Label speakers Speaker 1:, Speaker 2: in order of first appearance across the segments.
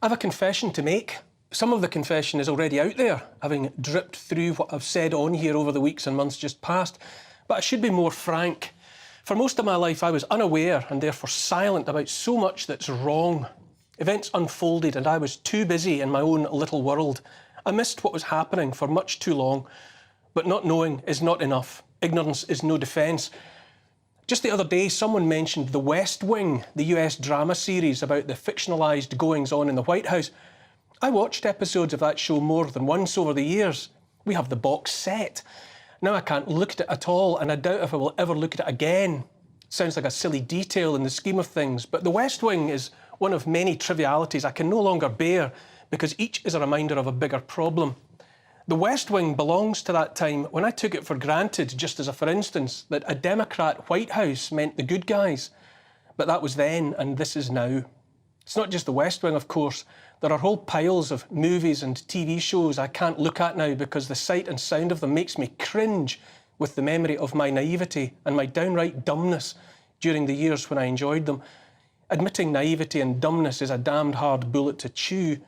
Speaker 1: I have a confession to make. Some of the confession is already out there, having dripped through what I've said on here over the weeks and months just past. But I should be more frank. For most of my life, I was unaware and therefore silent about so much that's wrong. Events unfolded and I was too busy in my own little world. I missed what was happening for much too long. But not knowing is not enough. Ignorance is no defence. Just the other day, someone mentioned The West Wing, the US drama series about the fictionalised goings-on in the White House. I watched episodes of that show more than once over the years. We have the box set. Now I can't look at it at all, and I doubt if I will ever look at it again. Sounds like a silly detail in the scheme of things, but The West Wing is one of many trivialities I can no longer bear because each is a reminder of a bigger problem. The West Wing belongs to that time when I took it for granted, just as a for instance, that a Democrat White House meant the good guys. But that was then, and this is now. It's not just the West Wing, of course. There are whole piles of movies and TV shows I can't look at now because the sight and sound of them makes me cringe with the memory of my naivety and my downright dumbness during the years when I enjoyed them. Admitting naivety and dumbness is a damned hard bullet to chew.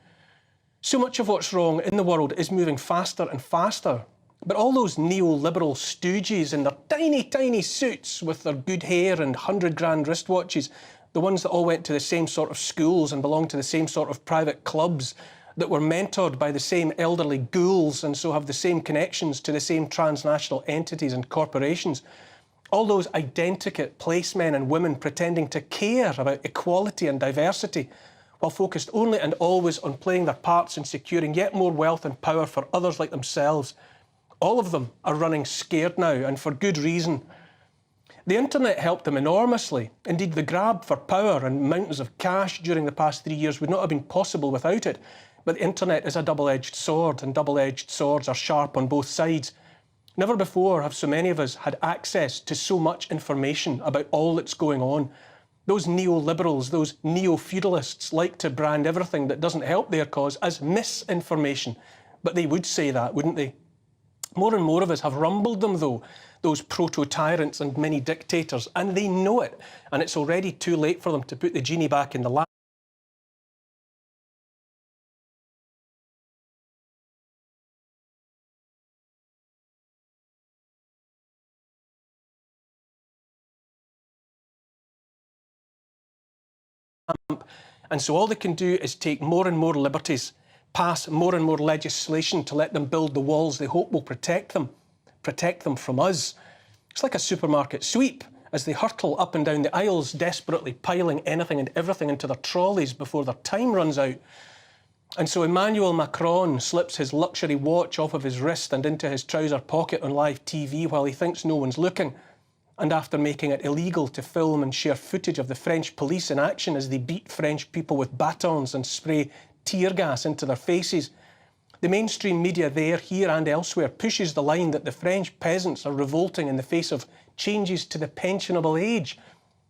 Speaker 1: So much of what's wrong in the world is moving faster and faster. But all those neoliberal stooges in their tiny, tiny suits with their good hair and 100-grand wristwatches, the ones that all went to the same sort of schools and belonged to the same sort of private clubs, that were mentored by the same elderly ghouls and so have the same connections to the same transnational entities and corporations. All those identikit placemen and women pretending to care about equality and diversity, while focused only and always on playing their parts in securing yet more wealth and power for others like themselves. All of them are running scared now, and for good reason. The internet helped them enormously. Indeed, the grab for power and mountains of cash during the past 3 years would not have been possible without it. But the internet is a double-edged sword, and double-edged swords are sharp on both sides. Never before have so many of us had access to so much information about all that's going on. Those neoliberals, those neo-feudalists like to brand everything that doesn't help their cause as misinformation. But they would say that, wouldn't they? More and more of us have rumbled them, though, those proto-tyrants and mini-dictators, and they know it. And it's already too late for them to put the genie back in the lamp. And so all they can do is take more and more liberties, pass more and more legislation to let them build the walls they hope will protect them from us. It's like a supermarket sweep as they hurtle up and down the aisles, desperately piling anything and everything into their trolleys before their time runs out. And so Emmanuel Macron slips his luxury watch off of his wrist and into his trouser pocket on live TV while he thinks no one's looking. And after making it illegal to film and share footage of the French police in action as they beat French people with batons and spray tear gas into their faces, the mainstream media there, here and elsewhere pushes the line that the French peasants are revolting in the face of changes to the pensionable age.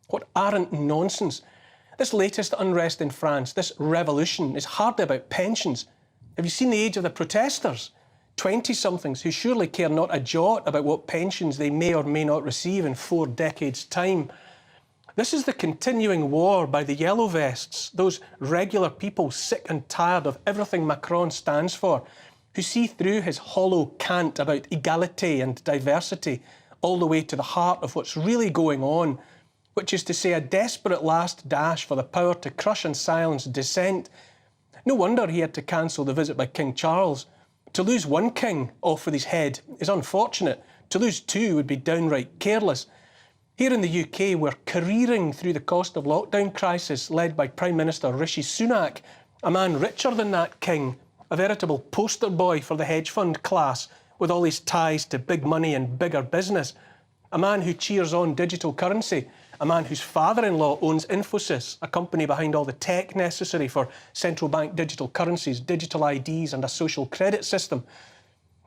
Speaker 1: What arrant nonsense. This latest unrest in France, this revolution, is hardly about pensions. Have you seen the age of the protesters? 20-somethings who surely care not a jot about what pensions they may or may not receive in 4 decades' time. This is the continuing war by the yellow vests, those regular people sick and tired of everything Macron stands for, who see through his hollow cant about égalité and diversity all the way to the heart of what's really going on, which is to say a desperate last dash for the power to crush and silence dissent. No wonder he had to cancel the visit by King Charles. To lose one king off with his head is unfortunate. To lose 2 would be downright careless. Here in the UK, we're careering through the cost of lockdown crisis led by Prime Minister Rishi Sunak, a man richer than that king, a veritable poster boy for the hedge fund class with all his ties to big money and bigger business, a man who cheers on digital currency, a man whose father-in-law owns Infosys, a company behind all the tech necessary for central bank digital currencies, digital IDs and a social credit system.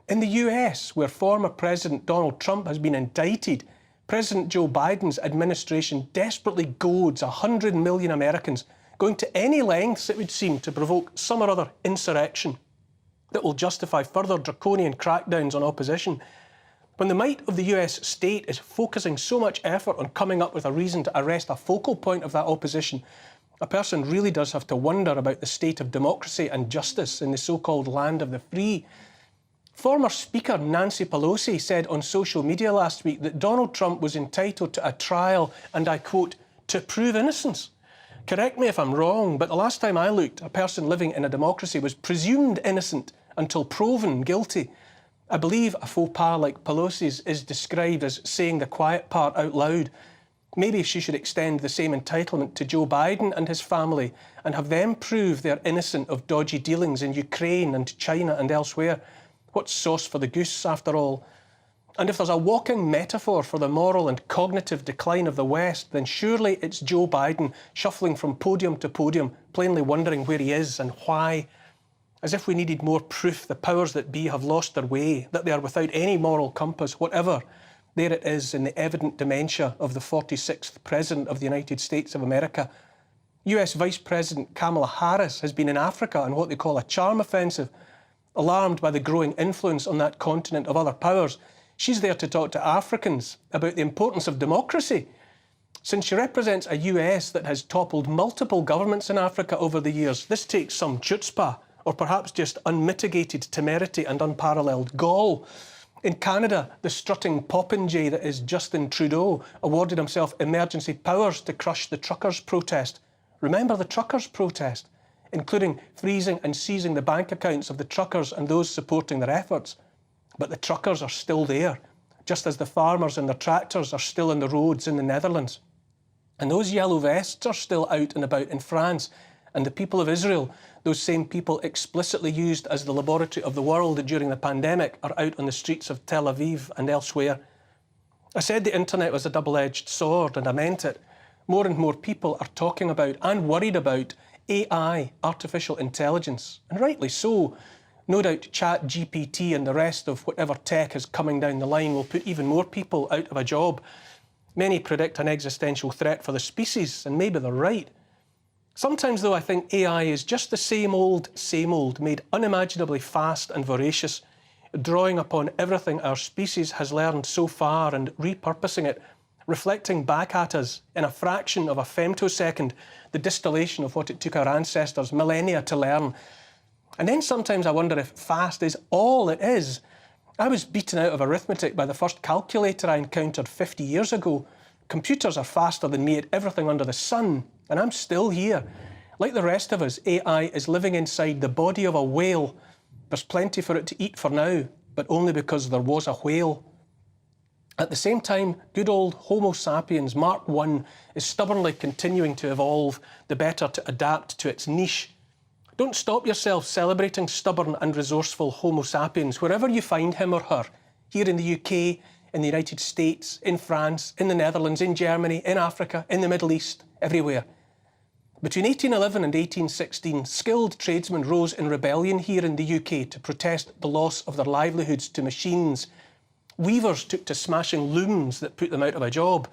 Speaker 1: In the US, where former President Donald Trump has been indicted, President Joe Biden's administration desperately goads 100 million Americans, going to any lengths, it would seem, to provoke some or other insurrection that will justify further draconian crackdowns on opposition. When the might of the US state is focusing so much effort on coming up with a reason to arrest a focal point of that opposition, A person really does have to wonder about the state of democracy and justice in the so-called land of the free. Former Speaker Nancy Pelosi said on social media last week that Donald Trump was entitled to a trial, and I quote, to prove innocence. Correct me if I'm wrong, but the last time I looked, a person living in a democracy was presumed innocent until proven guilty. I believe a faux pas like Pelosi's is described as saying the quiet part out loud. Maybe she should extend the same entitlement to Joe Biden and his family and have them prove they're innocent of dodgy dealings in Ukraine and China and elsewhere. What's sauce for the goose, after all? And if there's a walking metaphor for the moral and cognitive decline of the West, then surely it's Joe Biden shuffling from podium to podium, plainly wondering where he is and why. As if we needed more proof the powers that be have lost their way, that they are without any moral compass, whatever. There it is in the evident dementia of the 46th President of the United States of America. US Vice President Kamala Harris has been in Africa on what they call a charm offensive. Alarmed by the growing influence on that continent of other powers, she's there to talk to Africans about the importance of democracy. Since she represents a US that has toppled multiple governments in Africa over the years, this takes some chutzpah, or perhaps just unmitigated temerity and unparalleled gall. In Canada, the strutting popinjay that is Justin Trudeau awarded himself emergency powers to crush the truckers' protest. Remember the truckers' protest, including freezing and seizing the bank accounts of the truckers and those supporting their efforts. But the truckers are still there, just as the farmers and their tractors are still on the roads in the Netherlands. And those yellow vests are still out and about in France. And the people of Israel, those same people explicitly used as the laboratory of the world during the pandemic, are out on the streets of Tel Aviv and elsewhere. I said the internet was a double-edged sword, and I meant it. More and more people are talking about and worried about AI, artificial intelligence, and rightly so. No doubt ChatGPT and the rest of whatever tech is coming down the line will put even more people out of a job. Many predict an existential threat for the species, and maybe they're right. Sometimes, though, I think AI is just the same old, made unimaginably fast and voracious, drawing upon everything our species has learned so far and repurposing it, reflecting back at us in a fraction of a femtosecond the distillation of what it took our ancestors millennia to learn. And then sometimes I wonder if fast is all it is. I was beaten out of arithmetic by the first calculator I encountered 50 years ago. Computers are faster than me at everything under the sun, and I'm still here. Like the rest of us, AI is living inside the body of a whale. There's plenty for it to eat for now, but only because there was a whale. At the same time, good old Homo sapiens Mark I is stubbornly continuing to evolve, the better to adapt to its niche. Don't stop yourself celebrating stubborn and resourceful Homo sapiens wherever you find him or her, here in the UK, in the United States, in France, in the Netherlands, in Germany, in Africa, in the Middle East, everywhere. Between 1811 and 1816, skilled tradesmen rose in rebellion here in the UK to protest the loss of their livelihoods to machines. Weavers took to smashing looms that put them out of a job.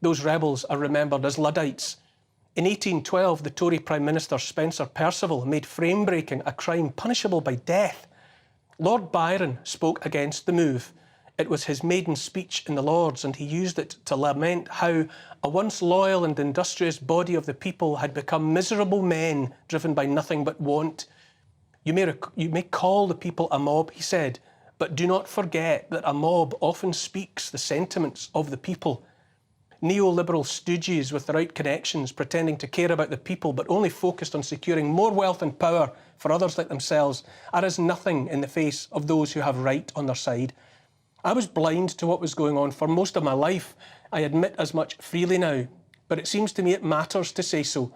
Speaker 1: Those rebels are remembered as Luddites. In 1812, the Tory Prime Minister Spencer Perceval made frame-breaking a crime punishable by death. Lord Byron spoke against the move. It was his maiden speech in the Lords, and he used it to lament how a once loyal and industrious body of the people had become miserable men driven by nothing but want. You may call the people a mob, he said, but do not forget that a mob often speaks the sentiments of the people. Neoliberal stooges with the right connections, pretending to care about the people but only focused on securing more wealth and power for others like themselves, are as nothing in the face of those who have right on their side. I was blind to what was going on for most of my life. I admit as much freely now, but it seems to me it matters to say so.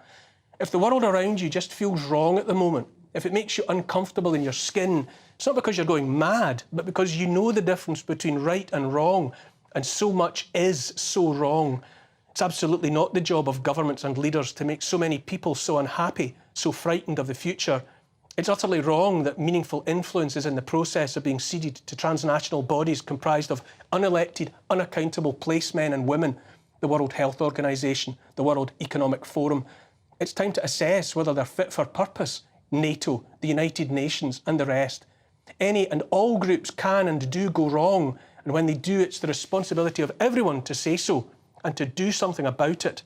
Speaker 1: If the world around you just feels wrong at the moment, if it makes you uncomfortable in your skin, it's not because you're going mad, but because you know the difference between right and wrong, and so much is so wrong. It's absolutely not the job of governments and leaders to make so many people so unhappy, so frightened of the future. It's utterly wrong that meaningful influence is in the process of being ceded to transnational bodies comprised of unelected, unaccountable placemen and women, the World Health Organization, the World Economic Forum. It's time to assess whether they're fit for purpose, NATO, the United Nations and the rest. Any and all groups can and do go wrong, and when they do, it's the responsibility of everyone to say so and to do something about it.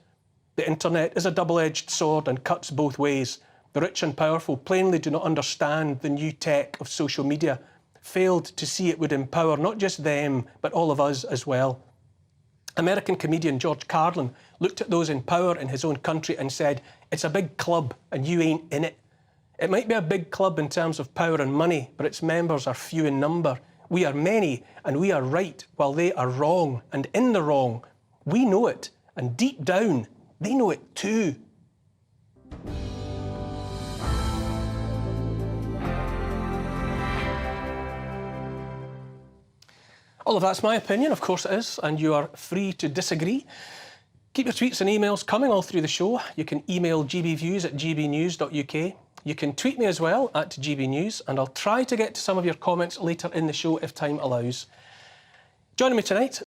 Speaker 1: The internet is a double-edged sword and cuts both ways. The rich and powerful plainly do not understand the new tech of social media, failed to see it would empower not just them, but all of us as well. American comedian George Carlin looked at those in power in his own country and said, "It's a big club and you ain't in it." It might be a big club in terms of power and money, but its members are few in number. We are many and we are right while they are wrong and in the wrong. We know it, and deep down, they know it too. All of that's my opinion, of course it is, and you are free to disagree. Keep your tweets and emails coming all through the show. You can email gbviews@gbnews.uk. You can tweet me as well at gbnews, and I'll try to get to some of your comments later in the show if time allows. Joining me tonight,